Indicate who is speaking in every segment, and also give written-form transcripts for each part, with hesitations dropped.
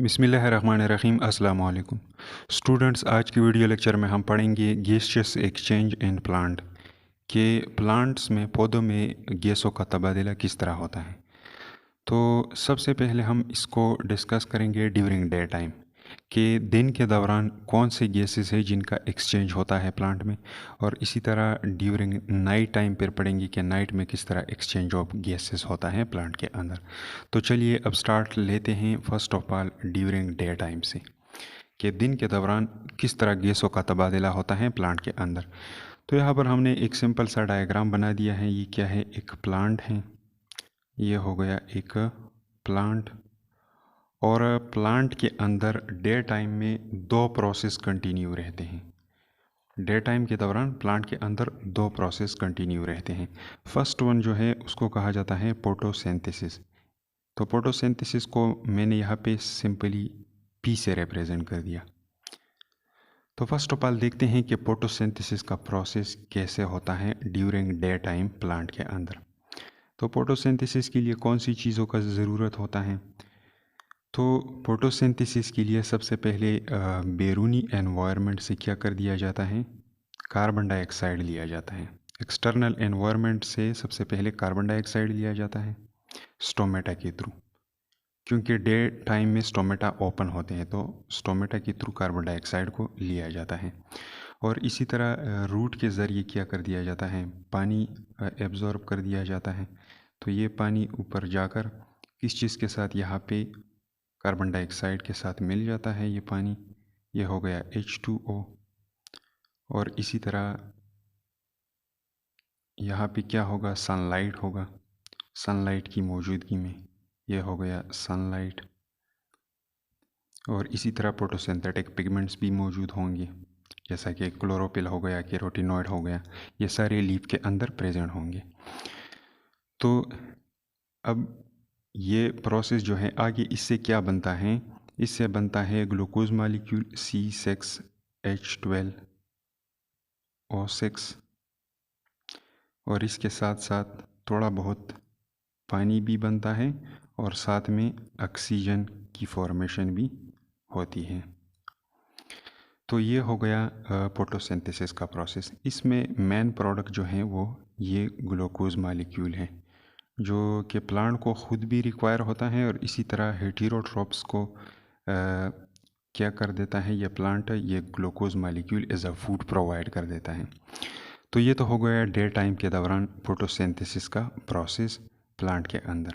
Speaker 1: बिस्मिल्लाहिर्रहमानिर्रहीम अस्सलाम वालेकुम स्टूडेंट्स। आज की वीडियो लेक्चर में हम पढ़ेंगे गैसियस एक्सचेंज इन प्लांट के प्लांट्स में पौधों में गैसों का तबादला किस तरह होता है। तो सबसे पहले हम इसको डिस्कस करेंगे ड्यूरिंग डे टाइम कि दिन के दौरान कौन से गैसेस है जिनका एक्सचेंज होता है प्लांट में, और इसी तरह ड्यूरिंग नाइट टाइम पर पढ़ेंगे कि नाइट में किस तरह एक्सचेंज ऑफ गैसेस होता है प्लांट के अंदर। तो चलिए अब स्टार्ट लेते हैं first of all during day time से कि दिन के दौरान किस तरह गैसों का तबादला होता है प्लांट के अंदर। तो यहाँ पर हमने एक सिंपल सा डायग्राम बना दिया है। ये क्या है, एक प्लांट है, ये हो गया एक प्लांट, और प्लांट के अंदर डे टाइम में दो प्रोसेस कंटिन्यू रहते हैं। डे टाइम के दौरान प्लांट के अंदर दो प्रोसेस कंटिन्यू रहते हैं। फर्स्ट वन जो है उसको कहा जाता है फोटोसिंथेसिस। तो फोटोसिंथेसिस को मैंने यहाँ पे सिंपली पी से रिप्रेजेंट कर दिया। तो फर्स्ट ऑफ ऑल देखते हैं कि फोटोसिंथेसिस का प्रोसेस कैसे होता है ड्यूरिंग डे टाइम प्लांट के अंदर। तो फोटोसिंथेसिस के लिए कौन सी चीज़ों का ज़रूरत होता है। तो फोटोसिंथेसिस के लिए सबसे पहले बैरूनी एनवायरनमेंट से क्या कर दिया जाता है, कार्बन डाइऑक्साइड लिया जाता है। एक्सटर्नल एनवायरनमेंट से सबसे पहले कार्बन डाइऑक्साइड लिया जाता है स्टोमेटा के थ्रू, क्योंकि डे टाइम में स्टोमेटा ओपन होते हैं, तो स्टोमेटा के थ्रू कार्बन डाइऑक्साइड को लिया जाता है। और इसी तरह रूट के ज़रिए क्या कर दिया जाता है, पानी एब्जॉर्ब कर दिया जाता है। तो ये पानी ऊपर जाकर किस चीज़ के साथ, यहाँ पे कार्बन डाइऑक्साइड के साथ मिल जाता है ये पानी, ये हो गया H2O। और इसी तरह यहाँ पे क्या होगा, सनलाइट होगा, सनलाइट की मौजूदगी में ये हो गया सनलाइट। और इसी तरह फोटोसिंथेटिक पिगमेंट्स भी मौजूद होंगे, जैसा कि क्लोरोफिल हो गया, कैरोटीनॉइड हो गया, ये सारे लीफ के अंदर प्रेजेंट होंगे। तो अब ये प्रोसेस जो है आगे इससे क्या बनता है, इससे बनता है ग्लूकोज मॉलिक्यूल C6H12O6, और इसके साथ साथ थोड़ा बहुत पानी भी बनता है, और साथ में ऑक्सीजन की फॉर्मेशन भी होती है। तो ये हो गया फोटोसिंथेसिस का प्रोसेस। इसमें मेन प्रोडक्ट जो है वो ये ग्लूकोज मॉलिक्यूल है, जो कि प्लांट को ख़ुद भी रिक्वायर होता है, और इसी तरह हेटेरोट्रोप्स को क्या कर देता है ये प्लांट, ये glucose molecule as a food provide कर देता है। तो ये तो हो गया डे टाइम के दौरान फोटोसिंथेसिस का प्रोसेस प्लांट के अंदर।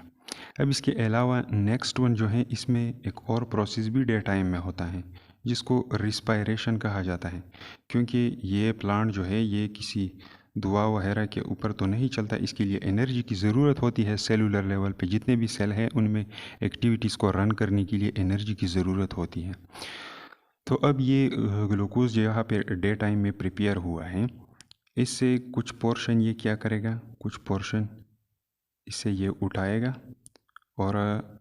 Speaker 1: अब इसके अलावा नेक्स्ट वन जो है, इसमें एक और प्रोसेस भी डे टाइम में होता है जिसको रिस्पायरेशन कहा जाता है, क्योंकि ये प्लांट जो है ये किसी दुआ वगैरह के ऊपर तो नहीं चलता, इसके लिए एनर्जी की ज़रूरत होती है। सेलुलर लेवल पे जितने भी सेल हैं उनमें एक्टिविटीज़ को रन करने के लिए एनर्जी की ज़रूरत होती है। तो अब ये ग्लूकोज जो यहाँ पे डे टाइम में प्रिपेयर हुआ है, इससे कुछ पोर्शन ये क्या करेगा, कुछ पोर्शन इससे ये उठाएगा और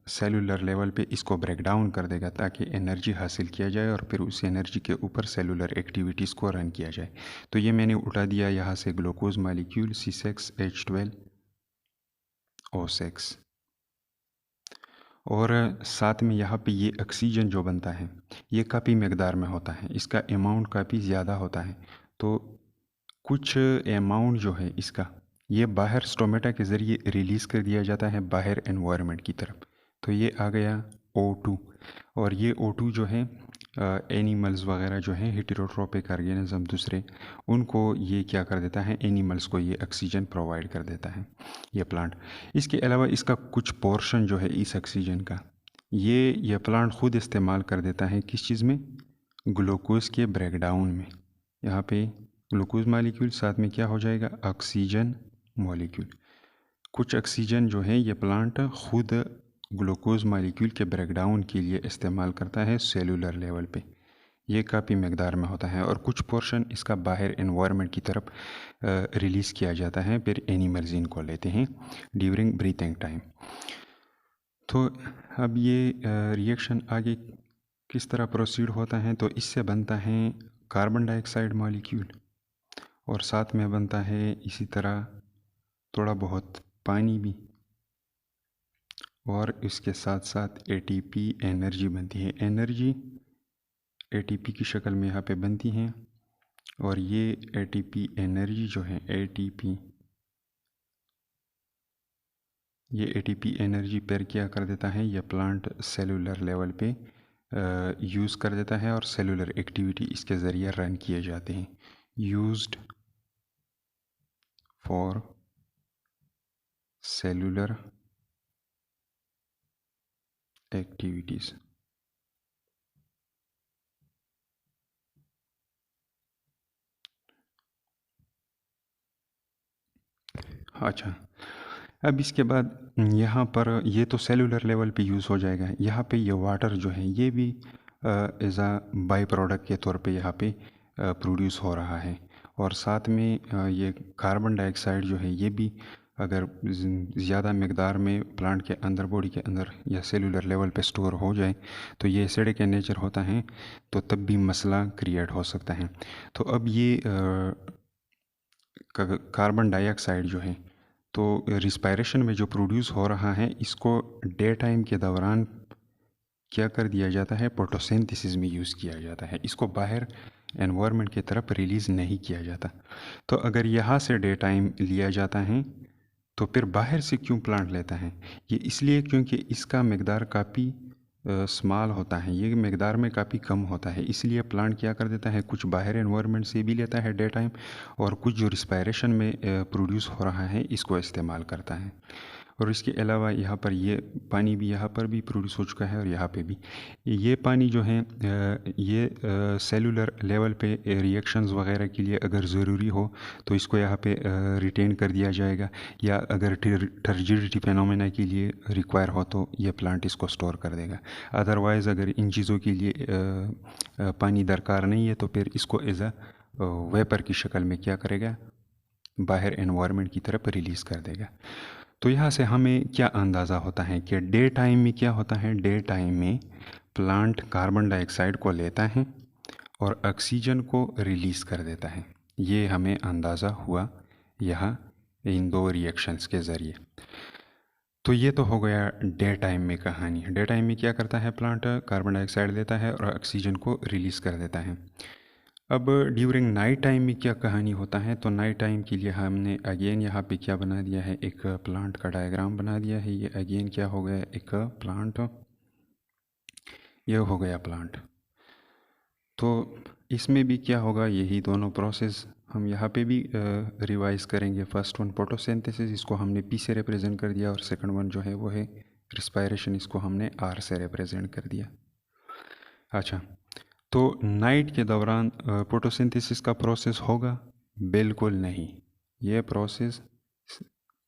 Speaker 1: सेलुलर लेवल पे इसको ब्रेक डाउन कर देगा, ताकि एनर्जी हासिल किया जाए और फिर उस एनर्जी के ऊपर सेलुलर एक्टिविटीज़ को रन किया जाए। तो ये मैंने उठा दिया यहाँ से ग्लूकोज मॉलिक्यूल C6H12O6, और साथ में यहाँ पे ये ऑक्सीजन जो बनता है ये काफ़ी मकदार में होता है, इसका अमाउंट काफ़ी ज़्यादा होता है। तो कुछ अमाउंट जो है इसका ये बाहर स्टोमेटा के ज़रिए रिलीज़ कर दिया जाता है बाहर एनवायरनमेंट की तरफ। तो ये आ गया O2, और ये O2 जो है एनिमल्स वगैरह जो हैं हेटेरोट्रोपिक ऑर्गेनिज्म दूसरे, उनको ये क्या कर देता है, एनिमल्स को ये ऑक्सीजन प्रोवाइड कर देता है ये प्लांट। इसके अलावा इसका कुछ पोर्शन जो है इस ऑक्सीजन का ये प्लांट ख़ुद इस्तेमाल कर देता है किस चीज़ में, ग्लूकोज के ब्रेकडाउन में। यहाँ पे ग्लूकोज मॉलिक्यूल साथ में क्या हो जाएगा, ऑक्सीजन मॉलिक्यूल। कुछ ऑक्सीजन जो है ये प्लांट ख़ुद ग्लूकोज मॉलिक्यूल के ब्रेकडाउन के लिए इस्तेमाल करता है सेलुलर लेवल पे, ये काफ़ी मकदार में होता है, और कुछ पोर्शन इसका बाहर एनवायरनमेंट की तरफ रिलीज़ किया जाता है, फिर एनिमल्स इनको लेते हैं ड्यूरिंग ब्रीथिंग टाइम। तो अब ये रिएक्शन आगे किस तरह प्रोसीड होता है, तो इससे बनता है कार्बन डाइऑक्साइड मॉलिक्यूल, और साथ में बनता है इसी तरह थोड़ा बहुत पानी भी, और इसके साथ साथ एटीपी एनर्जी बनती है। एनर्जी एटीपी की शक्ल में यहाँ पे बनती हैं और ये एटीपी एनर्जी जो है ये एटीपी एनर्जी पर क्या कर देता है, यह प्लांट सेलुलर लेवल पे यूज़ कर देता है और सेलुलर एक्टिविटी इसके ज़रिए रन किए जाते हैं। Used for cellular activities. अच्छा, अब इसके बाद यहाँ पर ये तो सेलुलर लेवल पे यूज़ हो जाएगा। यहाँ पे ये वाटर जो है ये भी एज आ बाई प्रोडक्ट के तौर पे यहाँ पे प्रोड्यूस हो रहा है। और साथ में ये कार्बन डाइऑक्साइड जो है ये भी अगर ज़्यादा मकदार में प्लांट के अंदर, बॉडी के अंदर या सेलुलर लेवल पे स्टोर हो जाए तो ये एसिडिक इन नेचर होता है, तो तब भी मसला क्रिएट हो सकता है। तो अब ये कार्बन डाइऑक्साइड जो है तो रिस्पायरेशन में जो प्रोड्यूस हो रहा है इसको डे टाइम के दौरान क्या कर दिया जाता है, फोटोसिंथेसिस में यूज़ किया जाता है। इसको बाहर एनवायरनमेंट की तरफ रिलीज़ नहीं किया जाता। तो अगर यहाँ से डे टाइम लिया जाता है तो फिर बाहर से क्यों प्लांट लेता है, ये इसलिए क्योंकि इसका मकदार काफ़ी स्मॉल होता है, ये मकदार में काफ़ी कम होता है। इसलिए प्लांट क्या कर देता है, कुछ बाहर एनवायरनमेंट से भी लेता है डे टाइम और कुछ जो रिस्पायरेशन में प्रोड्यूस हो रहा है इसको इस्तेमाल करता है। और इसके अलावा यहाँ पर ये पानी भी यहाँ पर भी प्रोड्यूस हो चुका है और यहाँ पे भी। ये पानी जो है ये सेलुलर लेवल पे रिएक्शंस वगैरह के लिए अगर ज़रूरी हो तो इसको यहाँ पे रिटेन कर दिया जाएगा, या अगर टर्जिडिटी फेनोमेना के लिए रिक्वायर हो तो ये प्लांट इसको स्टोर कर देगा। अदरवाइज़ अगर इन चीज़ों के लिए पानी दरकार नहीं है तो फिर इसको एज अ वेपर की शक्ल में क्या करेगा, बाहर एनवायरनमेंट की तरफ रिलीज़ कर देगा। तो यहाँ से हमें क्या अंदाज़ा होता है कि डे टाइम में क्या होता है, डे टाइम में प्लांट कार्बन डाइऑक्साइड को लेता है और ऑक्सीजन को रिलीज़ कर देता है। ये हमें अंदाज़ा हुआ यहाँ इन दो रिएक्शंस के ज़रिए। तो ये तो हो गया डे टाइम में कहानी। डे टाइम में क्या करता है, प्लांट कार्बन डाइऑक्साइड लेता है और ऑक्सीजन को रिलीज़ कर देता है। अब ड्यूरिंग नाइट टाइम में क्या कहानी होता है, तो नाइट टाइम के लिए हमने अगेन यहाँ पे क्या बना दिया है, एक प्लांट का डायग्राम बना दिया है। ये अगेन क्या हो गया, एक प्लांट, ये हो गया प्लांट। तो इसमें भी क्या होगा, यही दोनों प्रोसेस हम यहाँ पे भी रिवाइज करेंगे। फर्स्ट वन फोटोसिंथेसिस, इसको हमने पी से रिप्रेजेंट कर दिया, और सेकंड वन जो है वो है रिस्पायरेशन, इसको हमने आर से रिप्रेजेंट कर दिया। अच्छा, तो नाइट के दौरान फोटोसिंथेसिस का प्रोसेस होगा? बिल्कुल नहीं। ये प्रोसेस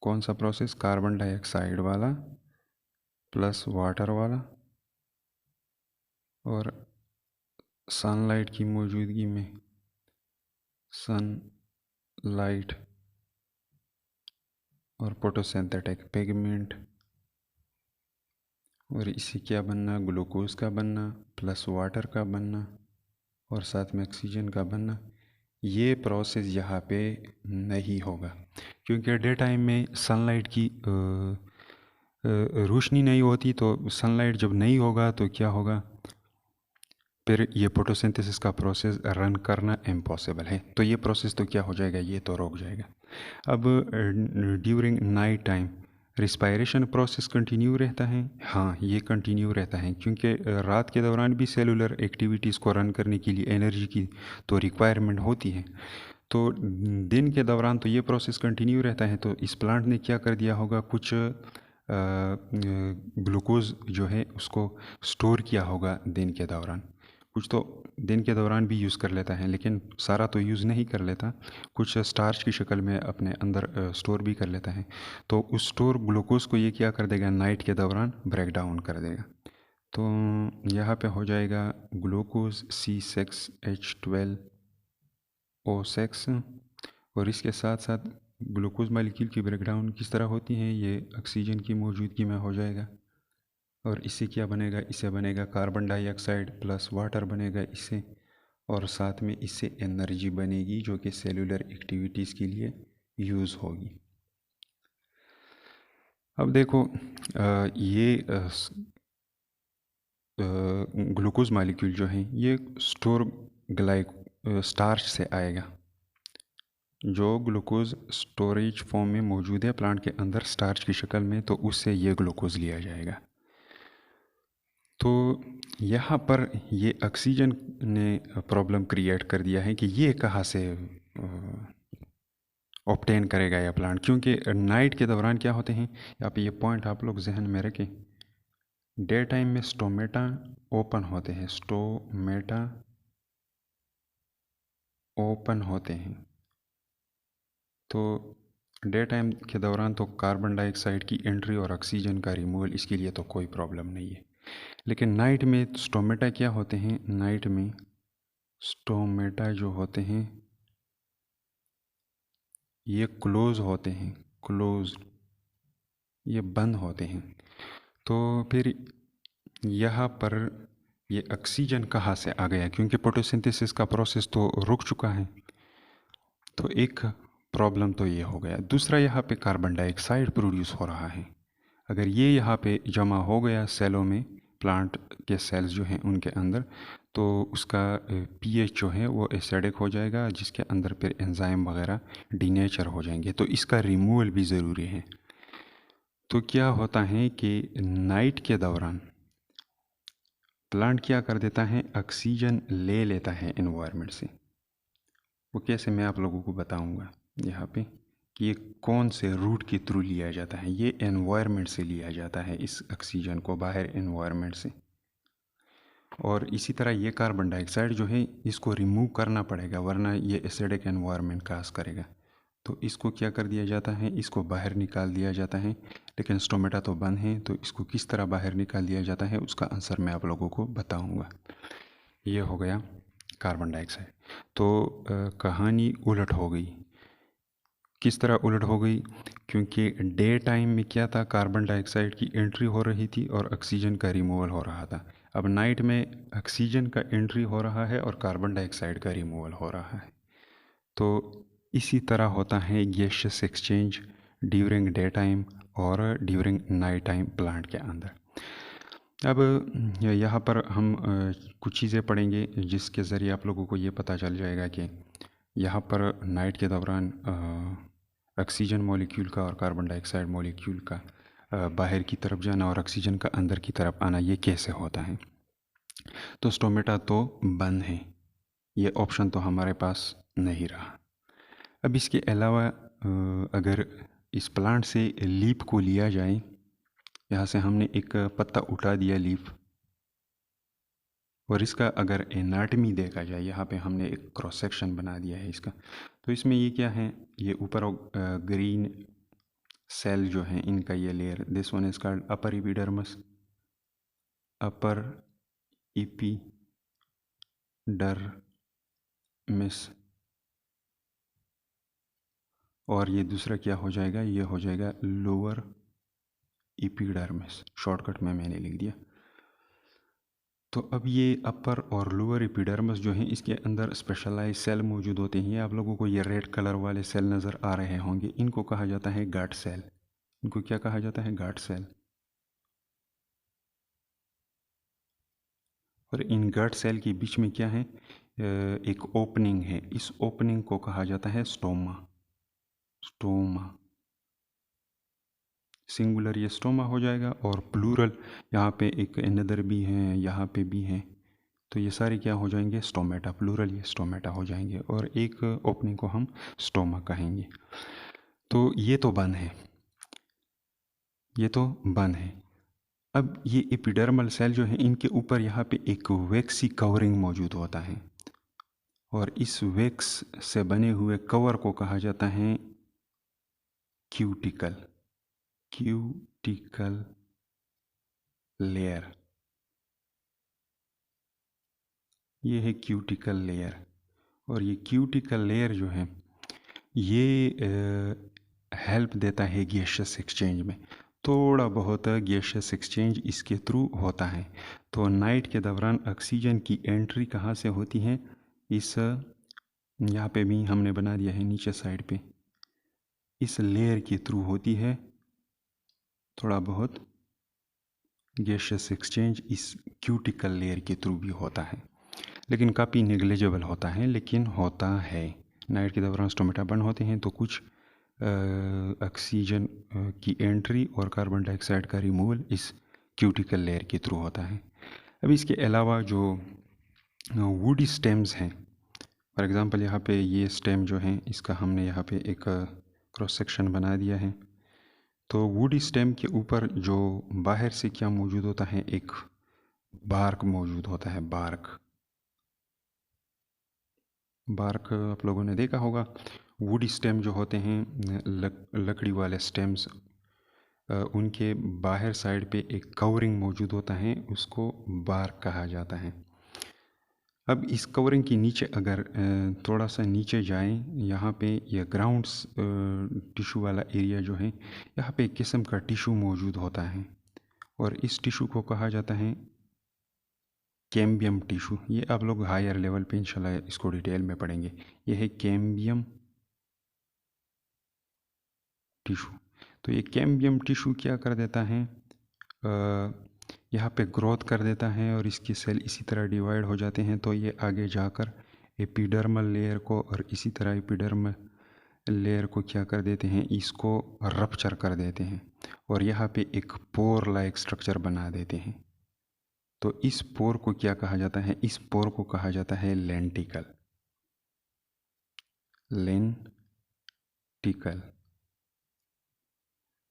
Speaker 1: कौन सा प्रोसेस, कार्बन डाइऑक्साइड वाला प्लस वाटर वाला और सनलाइट की मौजूदगी में, सनलाइट और फोटोसिंथेटिक पिगमेंट, और इसे क्या बनना, ग्लूकोज का बनना प्लस वाटर का बनना और साथ में ऑक्सीजन का बनना। ये प्रोसेस यहाँ पे नहीं होगा क्योंकि डे टाइम में सनलाइट की रोशनी नहीं होती। तो सनलाइट जब नहीं होगा तो क्या होगा, फिर ये फोटोसिंथेसिस का प्रोसेस रन करना इम्पॉसिबल है। तो ये प्रोसेस तो क्या हो जाएगा, ये तो रुक जाएगा। अब during night time respiration process continue रहता है। हाँ, ये कंटिन्यू रहता है क्योंकि रात के दौरान भी सेलुलर एक्टिविटीज़ को रन करने के लिए एनर्जी की तो रिक्वायरमेंट होती है। तो दिन के दौरान तो ये प्रोसेस कंटिन्यू रहता है। तो इस प्लांट ने क्या कर दिया होगा, कुछ ग्लूकोज जो है उसको स्टोर किया होगा दिन के दौरान। कुछ तो दिन के दौरान भी यूज़ कर लेता है, लेकिन सारा तो यूज़ नहीं कर लेता, कुछ स्टार्च की शक्ल में अपने अंदर स्टोर भी कर लेता है। तो उस स्टोर ग्लूकोज को ये क्या कर देगा, नाइट के दौरान ब्रेक डाउन कर देगा। तो यहाँ पे हो जाएगा ग्लूकोज C6H12O6, और इसके साथ साथ ग्लूकोज मालिक्यूल की ब्रेकडाउन किस तरह होती है, ये ऑक्सीजन की मौजूदगी में हो जाएगा। और इससे क्या बनेगा, इससे बनेगा कार्बन डाइऑक्साइड प्लस वाटर बनेगा इससे, और साथ में इससे एनर्जी बनेगी जो कि सेलुलर एक्टिविटीज़ के लिए यूज़ होगी। अब देखो ये ग्लूकोज मालिक्यूल जो है ये स्टोर ग्लाइक स्टार्च से आएगा। जो ग्लूकोज स्टोरेज फॉर्म में मौजूद है प्लांट के अंदर स्टार्च की शक्ल में, तो उससे ये ग्लूकोज लिया जाएगा। तो यहाँ पर ये ऑक्सीजन ने प्रॉब्लम क्रिएट कर दिया है कि ये कहाँ से ऑब्टेन करेगा यह प्लांट, क्योंकि नाइट के दौरान क्या होते हैं, यहाँ पे ये पॉइंट आप लोग जहन में रखें। डे टाइम में स्टोमेटा ओपन होते हैं, स्टोमेटा ओपन होते हैं। तो डे टाइम के दौरान तो कार्बन डाइऑक्साइड की एंट्री और ऑक्सीजन का रिमूवल, इसके लिए तो कोई प्रॉब्लम नहीं है। लेकिन नाइट में स्टोमेटा क्या होते हैं, नाइट में स्टोमेटा जो होते हैं ये क्लोज होते हैं, क्लोज, ये बंद होते हैं। तो फिर यहाँ पर ये ऑक्सीजन कहाँ से आ गया, क्योंकि फोटोसिंथेसिस का प्रोसेस तो रुक चुका है। तो एक प्रॉब्लम तो ये हो गया। दूसरा, यहाँ पे कार्बन डाइऑक्साइड प्रोड्यूस हो रहा है। अगर ये यहाँ पे जमा हो गया सेलों में, प्लांट के सेल्स जो हैं उनके अंदर, तो उसका पीएच जो है वो एसिडिक हो जाएगा, जिसके अंदर फिर एंजाइम वगैरह डीनेचर हो जाएंगे। तो इसका रिमूवल भी ज़रूरी है। तो क्या होता है कि नाइट के दौरान प्लांट क्या कर देता है, ऑक्सीजन ले लेता है एनवायरनमेंट से। वो कैसे, मैं आप लोगों को बताऊंगा यहाँ पे कि ये कौन से रूट के थ्रू लिया जाता है। ये एनवायरनमेंट से लिया जाता है इस ऑक्सीजन को, बाहर एनवायरनमेंट से। और इसी तरह ये कार्बन डाइऑक्साइड जो है इसको रिमूव करना पड़ेगा, वरना ये एसिडिक एनवायरनमेंट काज करेगा। तो इसको क्या कर दिया जाता है, इसको बाहर निकाल दिया जाता है। लेकिन स्टोमेटा तो बंद है, तो इसको किस तरह बाहर निकाल दिया जाता है उसका आंसर मैं आप लोगों को बताऊंगा। ये हो गया कार्बन डाइऑक्साइड। तो कहानी उलट हो गई। किस तरह उलट हो गई, क्योंकि डे टाइम में क्या था, कार्बन डाइऑक्साइड की एंट्री हो रही थी और ऑक्सीजन का रिमूवल हो रहा था। अब नाइट में ऑक्सीजन का एंट्री हो रहा है और कार्बन डाइऑक्साइड का रिमूवल हो रहा है। तो इसी तरह होता है gaseous exchange during day time और ड्यूरिंग नाइट टाइम प्लांट के अंदर। अब यहाँ पर हम कुछ चीज़ें पढ़ेंगे जिसके ज़रिए आप लोगों को ये पता चल जाएगा कि यहाँ पर नाइट के दौरान ऑक्सीजन मॉलिक्यूल का और कार्बन डाइऑक्साइड मॉलिक्यूल का बाहर की तरफ जाना और ऑक्सीजन का अंदर की तरफ आना ये कैसे होता है। तो स्टोमेटा तो बंद है, ये ऑप्शन तो हमारे पास नहीं रहा। अब इसके अलावा अगर इस प्लांट से लीफ को लिया जाए, यहाँ से हमने एक पत्ता उठा दिया लीफ, और इसका अगर एनाटमी देखा जाए, यहाँ पे हमने एक क्रॉस सेक्शन बना दिया है इसका। तो इसमें ये क्या है, ये ऊपर ग्रीन सेल जो है इनका ये layer, this one is called upper epidermis, upper epidermis. और ये दूसरा क्या हो जाएगा, ये हो जाएगा लोअर एपिडर्मिस, शॉर्टकट में मैंने लिख दिया। तो अब ये अपर और लोअर एपिडर्मिस जो है इसके अंदर स्पेशलाइज सेल मौजूद होते हैं। आप लोगों को ये रेड कलर वाले सेल नज़र आ रहे होंगे, इनको कहा जाता है गार्ड सेल। इनको क्या कहा जाता है, गार्ड सेल। और इन गार्ड सेल के बीच में क्या है, एक ओपनिंग है, इस ओपनिंग को कहा जाता है स्टोमा। स्टोमा सिंगुलर ये स्टोमा हो जाएगा, और प्लूरल यहाँ पे एक अनदर भी है, यहाँ पे भी है। तो ये सारे क्या हो जाएंगे, स्टोमेटा, प्लूरल ये स्टोमेटा हो जाएंगे, और एक ओपनिंग को हम स्टोमा कहेंगे। तो ये तो बंद है, ये तो बंद है। अब ये एपिडर्मल सेल जो है इनके ऊपर यहाँ पे एक वैक्सी कवरिंग मौजूद होता है, और इस वैक्स से बने हुए कवर को कहा जाता है क्यूटिकल, क्यूटिकल लेयर। ये है क्यूटिकल लेयर, और ये क्यूटिकल लेयर जो है ये हेल्प देता है गैसियस एक्सचेंज में। थोड़ा बहुत गैसियस एक्सचेंज इसके थ्रू होता है। तो नाइट के दौरान ऑक्सीजन की एंट्री कहाँ से होती है, इस यहाँ पे भी हमने बना दिया है नीचे साइड पे, इस लेयर के थ्रू होती है। थोड़ा बहुत गैसियस एक्सचेंज इस क्यूटिकल लेयर के थ्रू भी होता है, लेकिन काफ़ी नेग्लिजिबल होता है, लेकिन होता है। नाइट के दौरान स्टोमेटा बंद होते हैं तो कुछ ऑक्सीजन की एंट्री और कार्बन डाइऑक्साइड का रिमूवल इस क्यूटिकल लेयर के थ्रू होता है। अब इसके अलावा जो वुड स्टेम्स हैं, फॉर एग्ज़ाम्पल यहाँ पे ये स्टेम जो है इसका हमने यहाँ पे एक क्रॉस सेक्शन बना दिया है। तो वुड स्टेम के ऊपर जो बाहर से क्या मौजूद होता है, एक बार्क मौजूद होता है। बार्क आप लोगों ने देखा होगा। वुड स्टेम जो होते हैं, लकड़ी वाले स्टेम्स, उनके बाहर साइड पे एक कवरिंग मौजूद होता है, उसको बार्क कहा जाता है। अब इस कवरिंग के नीचे अगर थोड़ा सा नीचे जाएं, यहाँ पे यह ग्राउंड्स टिशू वाला एरिया जो है, यहाँ पे एक किस्म का टिशू मौजूद होता है और इस टिशू को कहा जाता है कैम्बियम टिशू। ये आप लोग हायर लेवल पे इंशाल्लाह इसको डिटेल में पढ़ेंगे। ये है कैम्बियम टिशू। तो ये कैम्बियम टिशू क्या कर देता है, यहाँ पे ग्रोथ कर देता है और इसकी सेल इसी तरह डिवाइड हो जाते हैं। तो ये आगे जाकर एपिडर्मल लेयर को और इसी तरह एपिडर्मल लेयर को क्या कर देते हैं, इसको रप्चर कर देते हैं और यहाँ पे एक पोर लाइक स्ट्रक्चर बना देते हैं। तो इस पोर को क्या कहा जाता है, इस पोर को कहा जाता है लेंटिकल।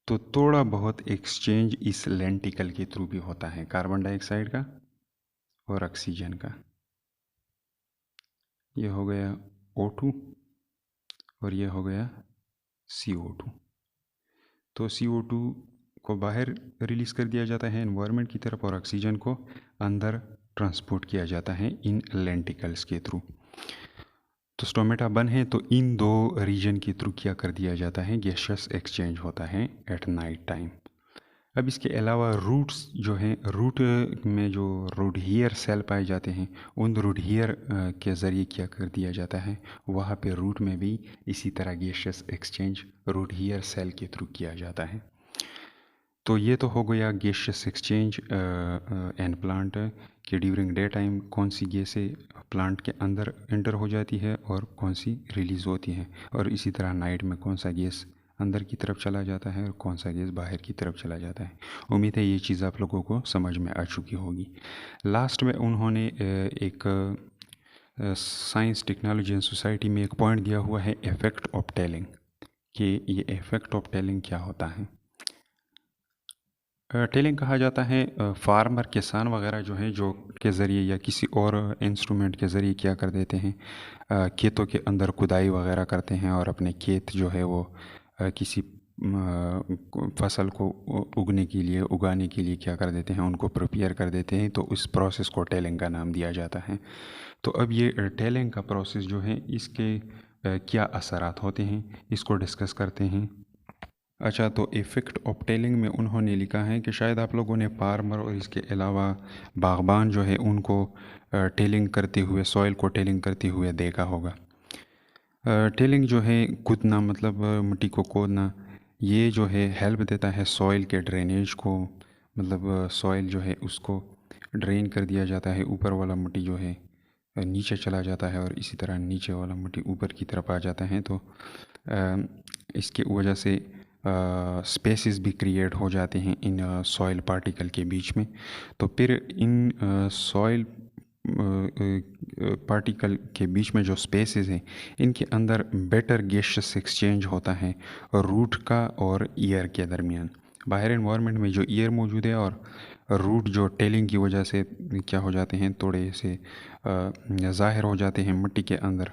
Speaker 1: तो थोड़ा बहुत एक्सचेंज इस लेंटिकल के थ्रू भी होता है, कार्बन डाइऑक्साइड का और ऑक्सीजन का। ये हो गया O2 और ये हो गया CO2। तो CO2 को बाहर रिलीज़ कर दिया जाता है एनवायरनमेंट की तरफ और ऑक्सीजन को अंदर ट्रांसपोर्ट किया जाता है इन लेंटिकल्स के थ्रू। तो स्टोमेटा बंद है तो इन दो रीजन के थ्रू क्या कर दिया जाता है, गैसियस एक्सचेंज होता है एट नाइट टाइम। अब इसके अलावा रूट्स जो हैं, रूट में जो रूट हेयर सेल पाए जाते हैं, उन रूट हेयर के ज़रिए क्या कर दिया जाता है, वहाँ पे रूट में भी इसी तरह gaseous exchange root hair cell के थ्रू किया जाता है। तो ये तो हो गया गैसियस एक्सचेंज एंड प्लांट कि ड्यूरिंग डे टाइम कौन सी गैसें प्लांट के अंदर एंटर हो जाती है और कौन सी रिलीज़ होती है, और इसी तरह नाइट में कौन सा गैस अंदर की तरफ चला जाता है और कौन सा गैस बाहर की तरफ चला जाता है। उम्मीद है ये चीज़ आप लोगों को समझ में आ चुकी होगी। लास्ट में उन्होंने एक साइंस टेक्नोलॉजी एंड सोसाइटी में एक पॉइंट दिया हुआ है, इफ़ेक्ट ऑफ टेलिंग, कि ये इफ़ेक्ट ऑफ टेलिंग क्या होता है। टेलिंग कहा जाता है फार्मर, किसान वगैरह जो है, जो के ज़रिए या किसी और इंस्ट्रूमेंट के ज़रिए क्या कर देते हैं, खेतों के अंदर खुदाई वगैरह करते हैं और अपने खेत जो है वो किसी फसल को उगाने के लिए क्या कर देते हैं, उनको प्रिपेयर कर देते हैं। तो उस प्रोसेस को टेलिंग का नाम दिया जाता है। तो अब ये टेलिंग का प्रोसेस जो है, इसके क्या असरात होते हैं, इसको डिस्कस करते हैं। अच्छा, तो इफ़ेक्ट ऑफ टेलिंग में उन्होंने लिखा है कि शायद आप लोगों ने फार्मर और इसके अलावा बागबान जो है उनको टेलिंग करते हुए, सॉइल को टेलिंग करते हुए देखा होगा। टेलिंग जो है, कूदना, मतलब मिट्टी को खोदना, ये जो है हेल्प देता है सॉइल के ड्रेनेज को, मतलब सॉइल जो है उसको ड्रेन कर दिया जाता है। ऊपर वाला मिट्टी जो है नीचे चला जाता है और इसी तरह नीचे वाला मिट्टी ऊपर की तरफ आ जाता है। तो इसकी वजह से स्पेसेस भी क्रिएट हो जाते हैं इन सॉइल पार्टिकल के बीच में। तो फिर इन सॉइल पार्टिकल के बीच में जो स्पेसेस हैं, इनके अंदर बेटर गैसियस एक्सचेंज होता है रूट का और ईयर के दरमियान। बाहर एनवायरनमेंट में जो ईयर मौजूद है और रूट जो टेलिंग की वजह से क्या हो जाते हैं, थोड़े से ज़ाहिर हो जाते हैं मिट्टी के अंदर,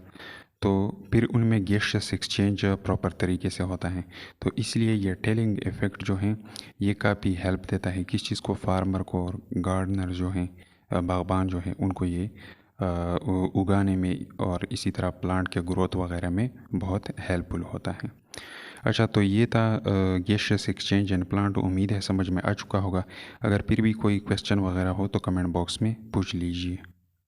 Speaker 1: तो फिर उनमें गैसियस एक्सचेंज प्रॉपर तरीके से होता है। तो इसलिए ये टेलिंग इफ़ेक्ट जो है, ये काफ़ी हेल्प देता है किस चीज़ को, फार्मर को और गार्डनर जो हैं, बागबान जो हैं, उनको ये उगाने में और इसी तरह प्लांट के ग्रोथ वगैरह में बहुत हेल्पफुल होता है। अच्छा, तो ये था गैसियस एक्सचेंज एंड प्लांट। उम्मीद है समझ में आ चुका होगा। अगर फिर भी कोई क्वेश्चन वगैरह हो तो कमेंट बॉक्स में पूछ लीजिए।